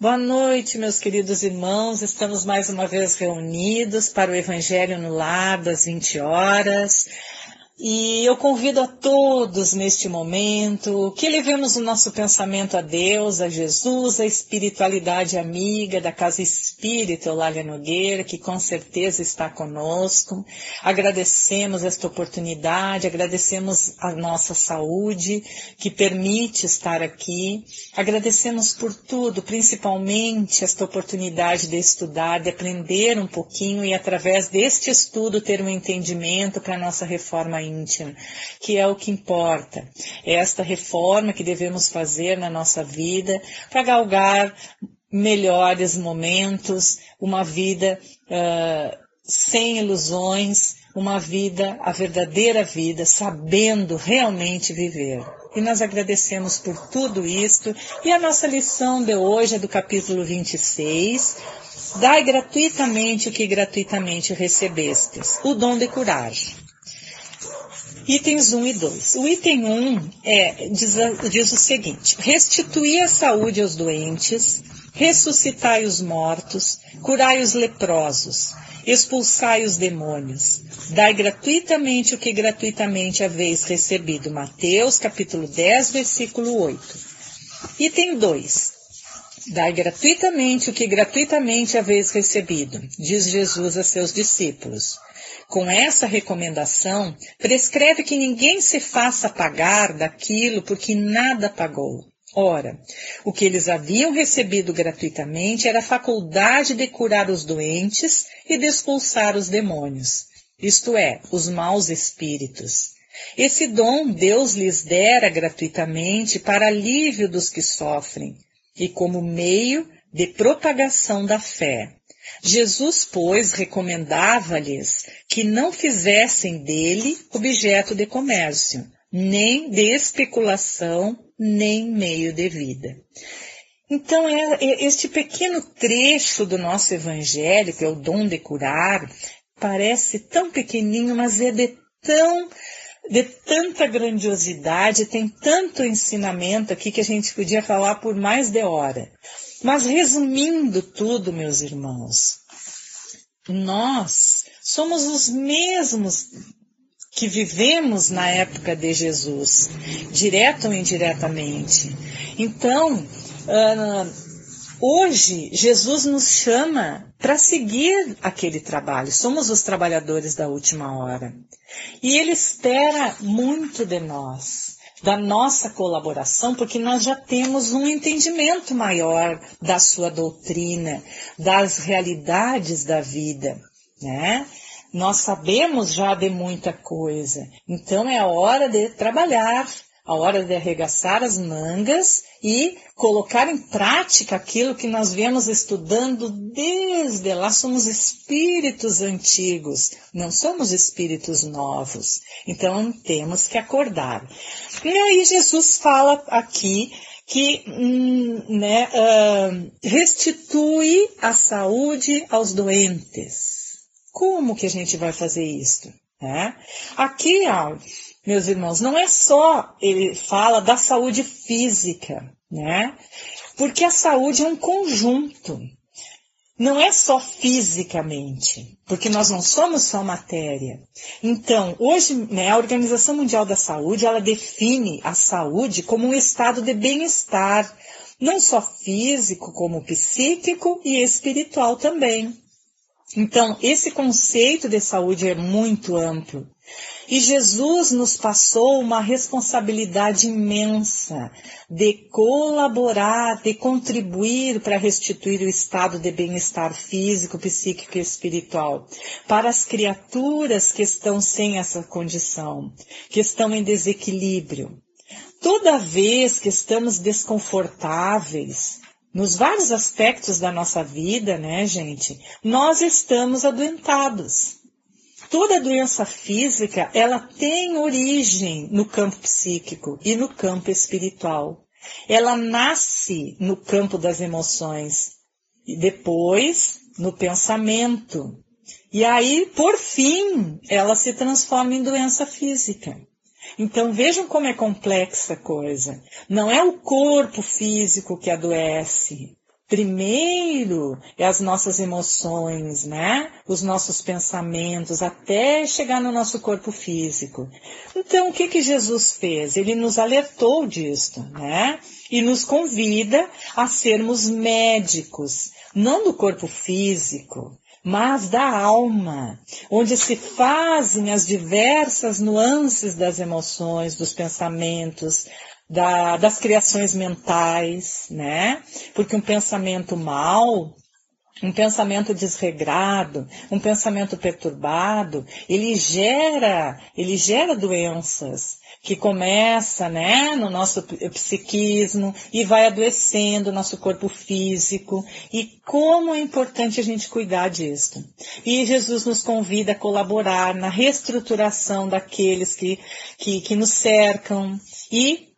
Boa noite, meus queridos irmãos. Estamos mais uma vez reunidos para o Evangelho no Lar das 20 horas. E eu convido a todos neste momento que levemos o nosso pensamento a Deus, a Jesus, a espiritualidade amiga da Casa Espírita Eulália Nogueira, que com certeza está conosco. Agradecemos esta oportunidade, agradecemos a nossa saúde que permite estar aqui. Agradecemos por tudo, principalmente esta oportunidade de estudar, de aprender um pouquinho e através deste estudo ter um entendimento para a nossa reforma íntima, que é o que importa. É esta reforma que devemos fazer na nossa vida para galgar melhores momentos, uma vida sem ilusões, uma vida, a verdadeira vida, sabendo realmente viver. E nós agradecemos por tudo isto. E a nossa lição de hoje é do capítulo 26. Dai gratuitamente o que gratuitamente recebestes, o dom de curar. Itens 1 e 2. O item 1 diz o seguinte: restitui a saúde aos doentes, ressuscitai os mortos, curai os leprosos, expulsai os demônios, dai gratuitamente o que gratuitamente haveis recebido. Mateus capítulo 10, versículo 8. Item 2. Dai gratuitamente o que gratuitamente haveis recebido, diz Jesus a seus discípulos. Com essa recomendação, prescreve que ninguém se faça pagar daquilo por que nada pagou. Ora, o que eles haviam recebido gratuitamente era a faculdade de curar os doentes e de expulsar os demônios, isto é, os maus espíritos. Esse dom Deus lhes dera gratuitamente para alívio dos que sofrem e como meio de propagação da fé. Jesus, pois, recomendava-lhes que não fizessem dele objeto de comércio, nem de especulação, nem meio de vida. Então, este pequeno trecho do nosso evangelho, que é o dom de curar, parece tão pequenininho, mas é de tanta grandiosidade, tem tanto ensinamento aqui que a gente podia falar por mais de hora. Mas resumindo tudo, meus irmãos, nós somos os mesmos que vivemos na época de Jesus, direto ou indiretamente. Então, hoje, Jesus nos chama para seguir aquele trabalho. Somos os trabalhadores da última hora. E Ele espera muito de nós, da nossa colaboração, porque nós já temos um entendimento maior da sua doutrina, das realidades da vida, né? Nós sabemos já de muita coisa. Então é a hora de trabalhar, a hora de arregaçar as mangas e colocar em prática aquilo que nós viemos estudando desde lá. Somos espíritos antigos, não somos espíritos novos. Então temos que acordar. E aí Jesus fala aqui que restitui a saúde aos doentes. Como que a gente vai fazer isso? Aqui, meus irmãos, não é só, ele fala da saúde física, né? Porque a saúde é um conjunto. Não é só fisicamente, porque nós não somos só matéria. Então, hoje, a Organização Mundial da Saúde, ela define a saúde como um estado de bem-estar, não só físico, como psíquico e espiritual também. Então, esse conceito de saúde é muito amplo. E Jesus nos passou uma responsabilidade imensa de colaborar, de contribuir para restituir o estado de bem-estar físico, psíquico e espiritual para as criaturas que estão sem essa condição, que estão em desequilíbrio. Toda vez que estamos desconfortáveis, nos vários aspectos da nossa vida, né, gente, nós estamos adoentados. Toda doença física, ela tem origem no campo psíquico e no campo espiritual. Ela nasce no campo das emoções e depois no pensamento. E aí, por fim, ela se transforma em doença física. Então vejam como é complexa a coisa. Não é o corpo físico que adoece. Primeiro é as nossas emoções, né? Os nossos pensamentos, até chegar no nosso corpo físico. Então, o que que Jesus fez? Ele nos alertou disto, né? E nos convida a sermos médicos, não do corpo físico, mas da alma, onde se fazem as diversas nuances das emoções, dos pensamentos, das criações mentais, né? Porque um pensamento mau, um pensamento desregrado, um pensamento perturbado, ele gera doenças que começa, né, no nosso psiquismo e vai adoecendo o nosso corpo físico. E como é importante a gente cuidar disso. E Jesus nos convida a colaborar na reestruturação daqueles que nos cercam e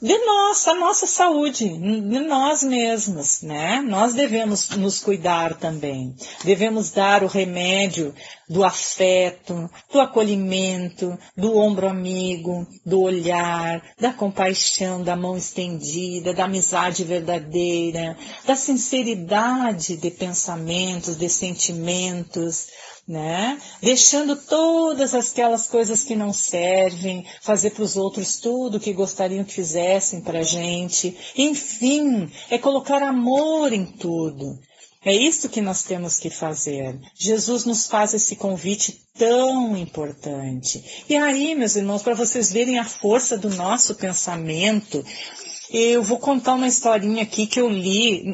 de a nossa saúde, de nós mesmos, né? Nós devemos nos cuidar também. Devemos dar o remédio do afeto, do acolhimento, do ombro amigo, do olhar, da compaixão, da mão estendida, da amizade verdadeira, da sinceridade de pensamentos, de sentimentos, né? Deixando todas aquelas coisas que não servem, fazer para os outros tudo o que gostariam que fizessem para a gente. Enfim, é colocar amor em tudo. É isso que nós temos que fazer. Jesus nos faz esse convite tão importante. E aí, meus irmãos, para vocês verem a força do nosso pensamento, eu vou contar uma historinha aqui que eu li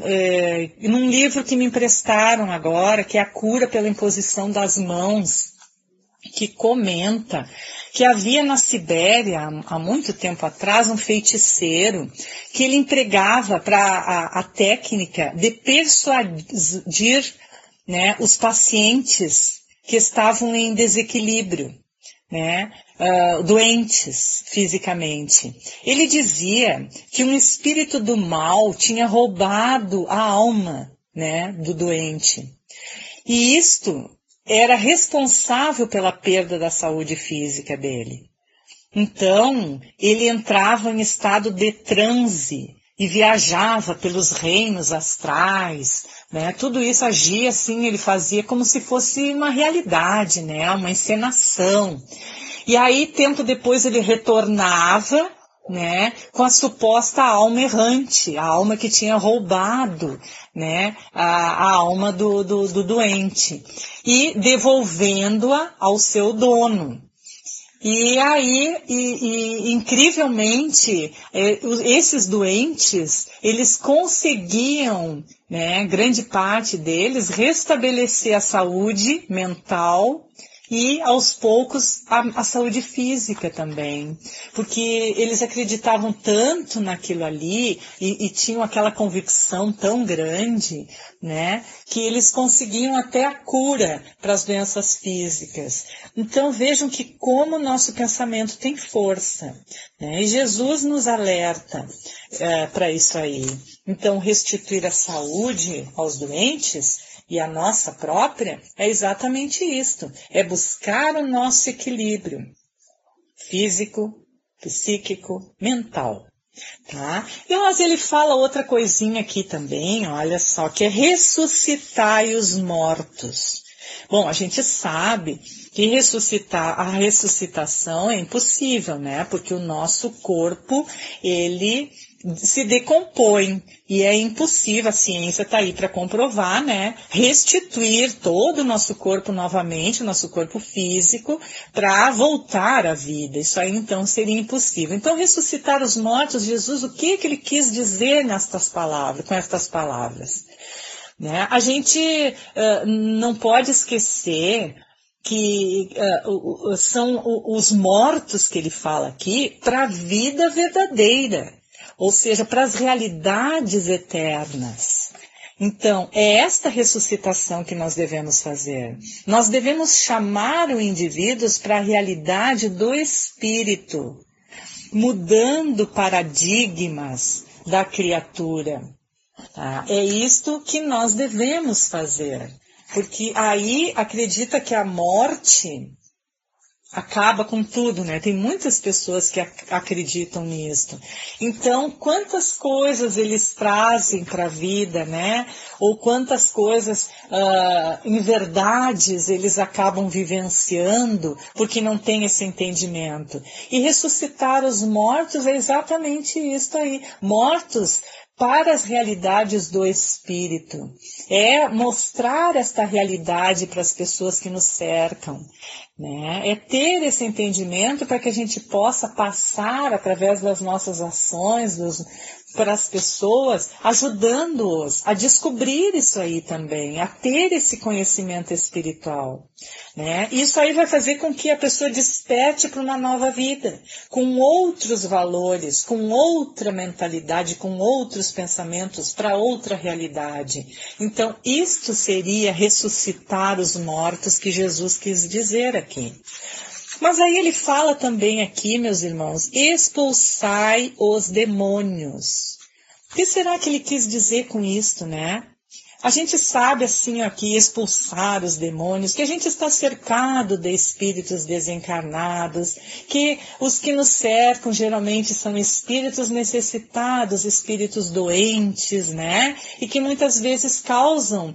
num livro que me emprestaram agora, que é A Cura pela Imposição das Mãos, que comenta que havia na Sibéria, há muito tempo atrás, um feiticeiro que ele empregava para a técnica de persuadir, né, os pacientes que estavam em desequilíbrio, né, doentes fisicamente. Ele dizia que um espírito do mal tinha roubado a alma, né, do doente. E isto era responsável pela perda da saúde física dele. Então, ele entrava em estado de transe e viajava pelos reinos astrais, né? Tudo isso agia assim, ele fazia como se fosse uma realidade, né? Uma encenação. E aí, tempo depois, ele retornava, né, com a suposta alma errante, a alma que tinha roubado, né, a alma do doente, e devolvendo-a ao seu dono. E aí, incrivelmente, esses doentes, eles conseguiam, né, grande parte deles, restabelecer a saúde mental e, aos poucos, a saúde física também. Porque eles acreditavam tanto naquilo ali e tinham aquela convicção tão grande, né, que eles conseguiam até a cura para as doenças físicas. Então vejam que como o nosso pensamento tem força, né? E Jesus nos alerta para isso aí. Então restituir a saúde aos doentes e a nossa própria é exatamente isto, é buscar o nosso equilíbrio físico, psíquico, mental. Tá? Mas ele fala outra coisinha aqui também, olha só, que é ressuscitai os mortos. Bom, a gente sabe que a ressuscitação é impossível, né? Porque o nosso corpo, ele se decompõe e é impossível, a ciência está aí para comprovar, né? Restituir todo o nosso corpo novamente, o nosso corpo físico, para voltar à vida. Isso aí então seria impossível. Então, ressuscitar os mortos, Jesus, o que ele quis dizer com estas palavras? Né? A gente não pode esquecer que são os mortos que ele fala aqui para a vida verdadeira, ou seja, para as realidades eternas. Então, é esta ressuscitação que nós devemos fazer. Nós devemos chamar os indivíduos para a realidade do espírito, mudando paradigmas da criatura. Tá? É isto que nós devemos fazer, porque aí acredita que a morte acaba com tudo, né? Tem muitas pessoas que acreditam nisso. Então, quantas coisas eles trazem para a vida, né? Ou quantas coisas, em verdades, eles acabam vivenciando porque não tem esse entendimento. E ressuscitar os mortos é exatamente isso aí. Mortos para as realidades do Espírito. É mostrar esta realidade para as pessoas que nos cercam, né? É ter esse entendimento para que a gente possa passar através das nossas ações para as pessoas, ajudando-os a descobrir isso aí também, a ter esse conhecimento espiritual, né? Isso aí vai fazer com que a pessoa desperte para uma nova vida, com outros valores, com outra mentalidade, com outros pensamentos, para outra realidade. Então, isto seria ressuscitar os mortos que Jesus quis dizer aqui. Mas aí ele fala também aqui, meus irmãos, expulsai os demônios. O que será que ele quis dizer com isto, né? A gente sabe, assim, aqui, expulsar os demônios, que a gente está cercado de espíritos desencarnados, que os que nos cercam geralmente são espíritos necessitados, espíritos doentes, né? E que muitas vezes causam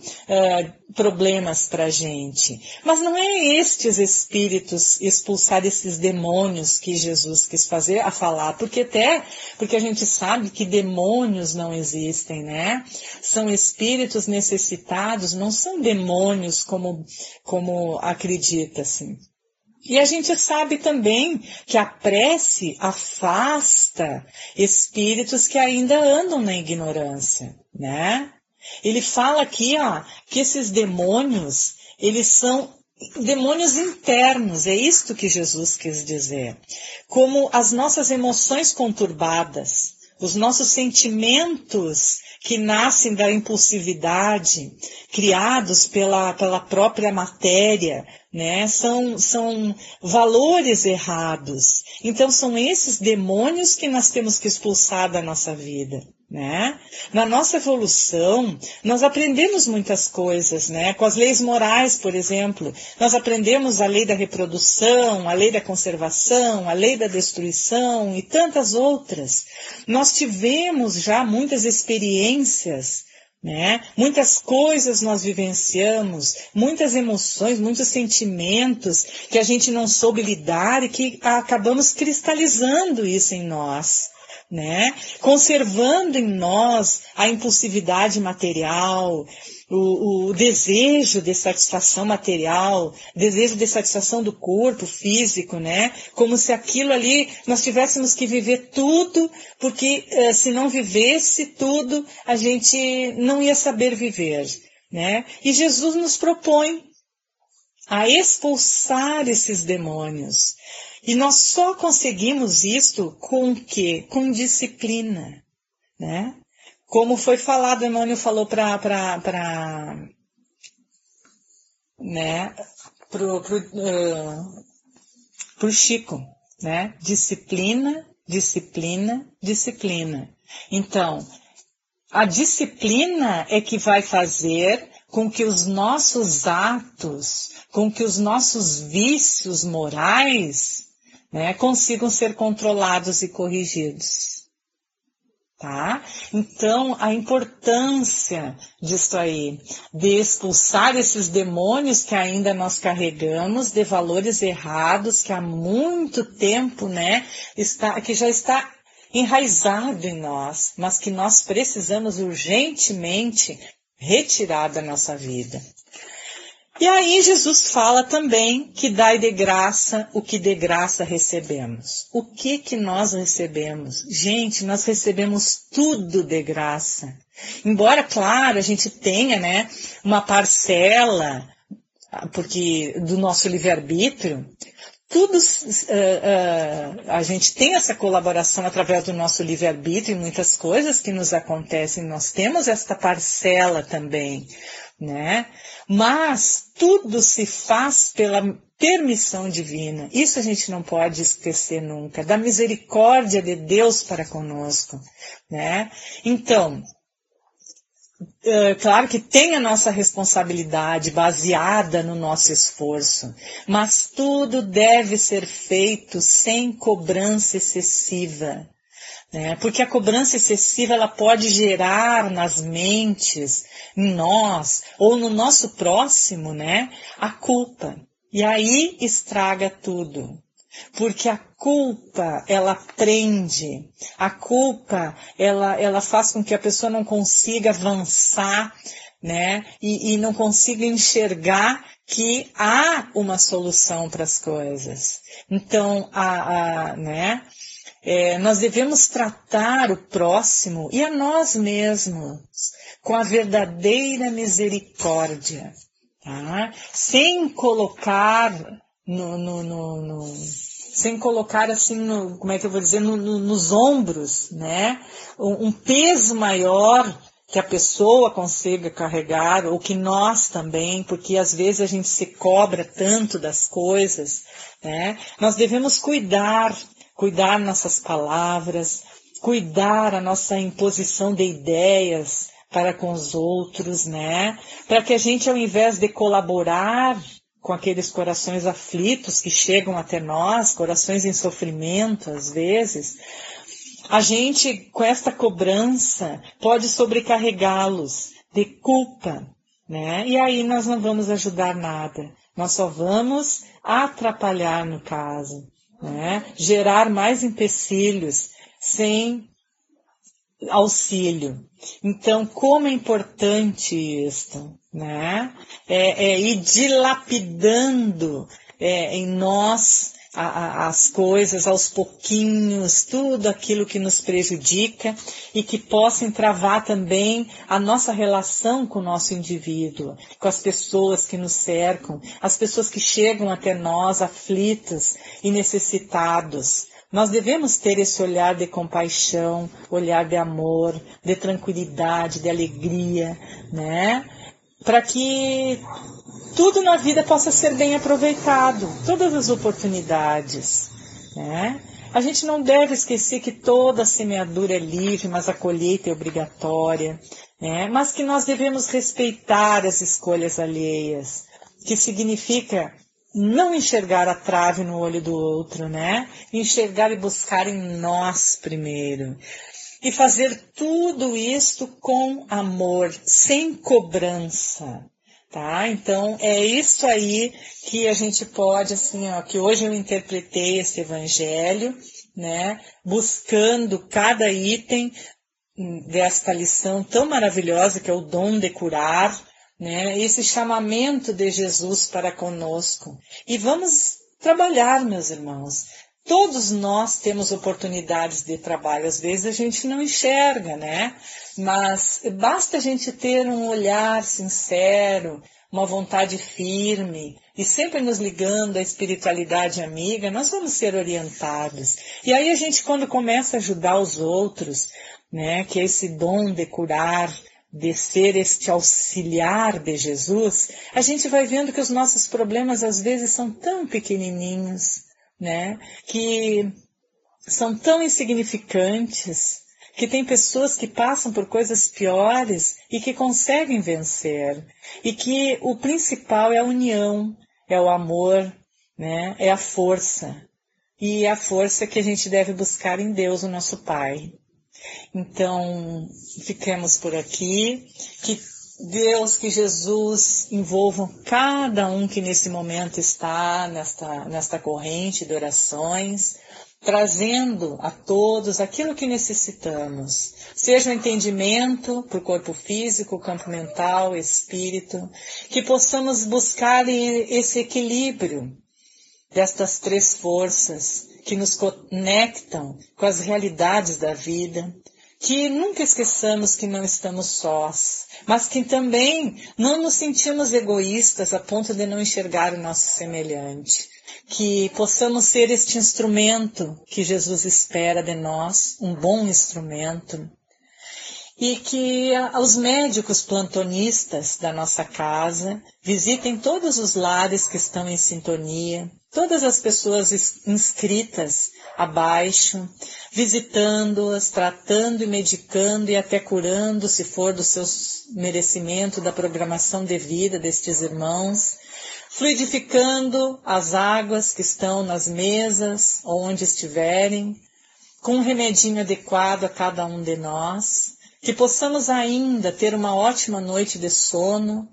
problemas para a gente. Mas não é estes espíritos, expulsar esses demônios que Jesus quis falar, porque a gente sabe que demônios não existem, né? São espíritos necessitados, não são demônios como acredita-se. E a gente sabe também que a prece afasta espíritos que ainda andam na ignorância, né? Ele fala aqui, que esses demônios, eles são demônios internos, é isto que Jesus quis dizer. Como as nossas emoções conturbadas, os nossos sentimentos que nascem da impulsividade, criados pela própria matéria, né? São valores errados. Então são esses demônios que nós temos que expulsar da nossa vida, né? Na nossa evolução, nós aprendemos muitas coisas, né? Com as leis morais, por exemplo, nós aprendemos a lei da reprodução, a lei da conservação, a lei da destruição e tantas outras. Nós tivemos já muitas experiências, né? Muitas coisas nós vivenciamos, muitas emoções, muitos sentimentos que a gente não soube lidar e que acabamos cristalizando isso em nós, né? Conservando em nós a impulsividade material, o desejo de satisfação material, desejo de satisfação do corpo físico, né? Como se aquilo ali nós tivéssemos que viver tudo, porque se não vivesse tudo, a gente não ia saber viver, né? E Jesus nos propõe a expulsar esses demônios. E nós só conseguimos isto com o quê? Com disciplina, né? Como foi falado, Emmanuel falou pro Chico, né? Disciplina, disciplina, disciplina. Então, a disciplina é que vai fazer com que os nossos atos, com que os nossos vícios morais, né, consigam ser controlados e corrigidos. Tá? Então, a importância disso aí, de expulsar esses demônios que ainda nós carregamos, de valores errados, que há muito tempo, né, que já está enraizado em nós, mas que nós precisamos urgentemente retirar da nossa vida. E aí Jesus fala também que dai de graça o que de graça recebemos. O que nós recebemos? Gente, nós recebemos tudo de graça. Embora, claro, a gente tenha, né, uma parcela porque do nosso livre-arbítrio, tudo, a gente tem essa colaboração através do nosso livre-arbítrio e muitas coisas que nos acontecem, nós temos esta parcela também, né? Mas tudo se faz pela permissão divina. Isso a gente não pode esquecer nunca, da misericórdia de Deus para conosco, né? Então, Claro que tem a nossa responsabilidade baseada no nosso esforço, mas tudo deve ser feito sem cobrança excessiva, né? Porque a cobrança excessiva ela pode gerar nas mentes, em nós ou no nosso próximo, né, a culpa. E aí estraga tudo. Porque a culpa, ela prende, a culpa, ela faz com que a pessoa não consiga avançar, né, e não consiga enxergar que há uma solução para as coisas. Então, né, nós devemos tratar o próximo e a nós mesmos com a verdadeira misericórdia, tá? Sem colocar sem colocar assim, como é que eu vou dizer, nos ombros, né? Um peso maior que a pessoa consiga carregar, ou que nós também, porque às vezes a gente se cobra tanto das coisas, né? Nós devemos cuidar nossas palavras, cuidar a nossa imposição de ideias para com os outros, né? Para que a gente, ao invés de colaborar com aqueles corações aflitos que chegam até nós, corações em sofrimento às vezes, a gente, com esta cobrança, pode sobrecarregá-los de culpa, né? E aí nós não vamos ajudar nada, nós só vamos atrapalhar no caso, né? Gerar mais empecilhos sem auxílio. Então, como é importante isto, né? Ir dilapidando em nós as coisas aos pouquinhos, tudo aquilo que nos prejudica e que possa entravar também a nossa relação com o nosso indivíduo, com as pessoas que nos cercam, as pessoas que chegam até nós aflitos e necessitados. Nós devemos ter esse olhar de compaixão, olhar de amor, de tranquilidade, de alegria, né? Para que tudo na vida possa ser bem aproveitado, todas as oportunidades, né? A gente não deve esquecer que toda semeadura é livre, mas a colheita é obrigatória, né? Mas que nós devemos respeitar as escolhas alheias, que significa não enxergar a trave no olho do outro, né? Enxergar e buscar em nós primeiro. E fazer tudo isto com amor, sem cobrança, tá? Então, é isso aí que a gente pode, assim, ó, que hoje eu interpretei esse evangelho, né? Buscando cada item desta lição tão maravilhosa que é o dom de curar, né? Esse chamamento de Jesus para conosco. E vamos trabalhar, meus irmãos. Todos nós temos oportunidades de trabalho, às vezes a gente não enxerga, né? Mas basta a gente ter um olhar sincero, uma vontade firme e sempre nos ligando à espiritualidade amiga, nós vamos ser orientados. E aí a gente, quando começa a ajudar os outros, né, que é esse dom de curar, de ser este auxiliar de Jesus, a gente vai vendo que os nossos problemas às vezes são tão pequenininhos, né, que são tão insignificantes, que tem pessoas que passam por coisas piores e que conseguem vencer, e que o principal é a união, é o amor, né, é a força, e a força que a gente deve buscar em Deus, o nosso Pai. Então, fiquemos por aqui, que Deus, que Jesus envolvam cada um que nesse momento está nesta corrente de orações, trazendo a todos aquilo que necessitamos, seja o entendimento para o corpo físico, campo mental, espírito, que possamos buscar esse equilíbrio destas três forças que nos conectam com as realidades da vida, que nunca esqueçamos que não estamos sós, mas que também não nos sentimos egoístas a ponto de não enxergar o nosso semelhante, que possamos ser este instrumento que Jesus espera de nós, um bom instrumento, e que os médicos plantonistas da nossa casa visitem todos os lares que estão em sintonia, todas as pessoas inscritas abaixo, visitando-as, tratando e medicando e até curando, se for dos seus merecimento da programação devida destes irmãos, fluidificando as águas que estão nas mesas, onde estiverem, com um remedinho adequado a cada um de nós, que possamos ainda ter uma ótima noite de sono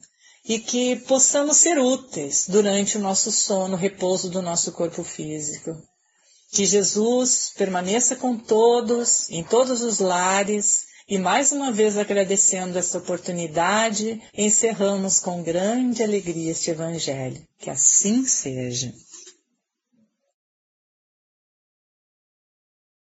e que possamos ser úteis durante o nosso sono, repouso do nosso corpo físico. Que Jesus permaneça com todos, em todos os lares, e mais uma vez agradecendo essa oportunidade, encerramos com grande alegria este Evangelho. Que assim seja.